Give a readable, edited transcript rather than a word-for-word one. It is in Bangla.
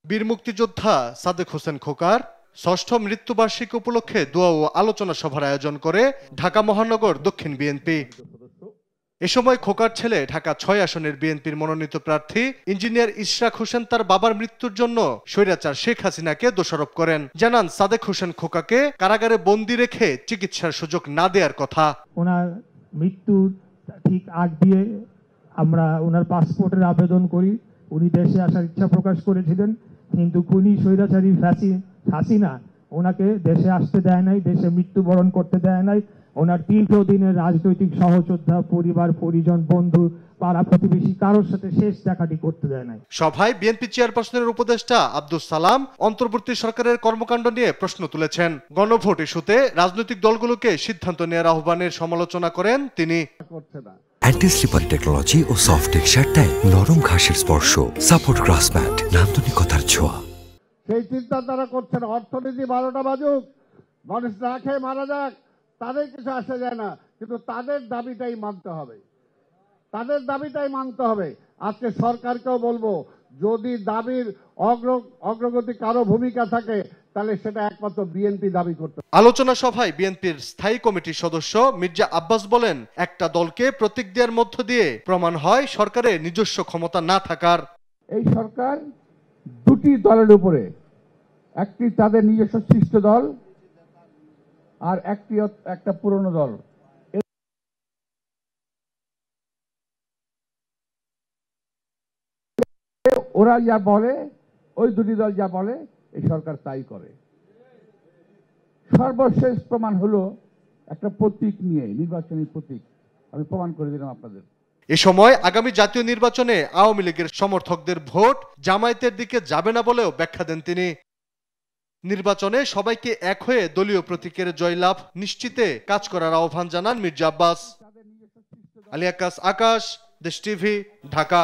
বীর মুক্তিযোদ্ধা সাদেক হোসেন খোকার ষষ্ঠ মৃত্যুবার্ষিকী উপলক্ষে দোয়া ও আলোচনা সভার আয়োজন করে ঢাকা মহানগর দক্ষিণ বিএনপি। এ সময় খোকার ছেলে ঢাকা ৬ আসনের বিএনপির মনোনীত প্রার্থী ইঞ্জিনিয়ার ইশরাক হোসেন তার বাবার মৃত্যুর জন্য স্বৈরাচার শেখ হাসিনাকে দোষারোপ করেন। জানান সাদেক হোসেন খোকাকে কারাগারে বন্দী রেখে চিকিৎসার সুযোগ না দেওয়ার কথা। ওনার মৃত্যুর ঠিক আগ দিয়ে আমরা ওনার পাসপোর্টের আবেদন করি। উনি দেশে আসার ইচ্ছা প্রকাশ করেছিলেন, কিন্তু খুনি স্বৈরাচারী হাসিনা ওনাকে দেশে আসতে দেয় নাই, দেশে মৃত্যুবরণ করতে দেয় নাই। ওনার দীর্ঘদিনের রাজনৈতিক সহযোদ্ধা, পরিবার পরিজন, বন্ধু, পাড়া প্রতিবেশী কারোর সাথে শেষ দেখাটি করতে দেয় নাই। সভায় বিএনপি চেয়ারপারসনের উপদেষ্টা আব্দুস সালাম অন্তর্বর্তী সরকারের কর্মকাণ্ড নিয়ে প্রশ্ন তুলেছেন। গণভোট ইস্যুতে রাজনৈতিক দলগুলোকে সিদ্ধান্ত নেওয়ার আহ্বানের সমালোচনা করেন তিনি। অ্যান্টি স্লিপার টেকনোলজি ও সফট টেক্সচারটাই নরম ঘাসের স্পর্শ, সাপোর্ট গ্রাস ম্যাট, নান্দনিকতার ছোঁয়া। সেই চিন্তা তারা করছেন অর্থনীতি 12টা বাজুক, মানুষ না খেয়ে মারা যাক, তাদের কিছু আসে যায় না, কিন্তু তাদের দাবিটাই মানতে হবে, তাদের দাবিটাই মানতে হবে। আজকে সরকারকেও বলবো, যদি দাবির অগ্রগতি কারো ভূমিকা থাকে তাহলে সেটা একমাত্র বিএনপি দাবি করতে। আলোচনা সভায় বিএনপির স্থায়ী কমিটির সদস্য মির্জা আব্বাস বলেন, একটা দলকে প্রতীক দেওয়ার মধ্য দিয়ে প্রমাণ হয় সরকারের নিজস্ব ক্ষমতা না থাকার। এই সরকার দুটি দলের উপরে, একটি তাদের নিজস্ব সৃষ্ট দল আর একটা পুরনো দল। ওরা যা বলে, ওই দুটি দল যা বলে, এই সরকার তাই করে। সর্বশেষ প্রমাণ হলো একটা প্রতীক নিয়ে, নির্বাচনী প্রতীক, আমি প্রমাণ করে দিলাম আপনাদের। এ সময় আগামী জাতীয় নির্বাচনে আওয়ামী লীগের সমর্থকদের ভোট জামায়াতের দিকে যাবে না বলেও ব্যাখ্যা দেন তিনি। নির্বাচনে সবাইকে এক হয়ে দলীয় প্রতীকের জয়লাভ নিশ্চিতে কাজ করার আহ্বান জানান মির্জা আব্বাস। আলী আকাশ, দেশ টিভি, ঢাকা।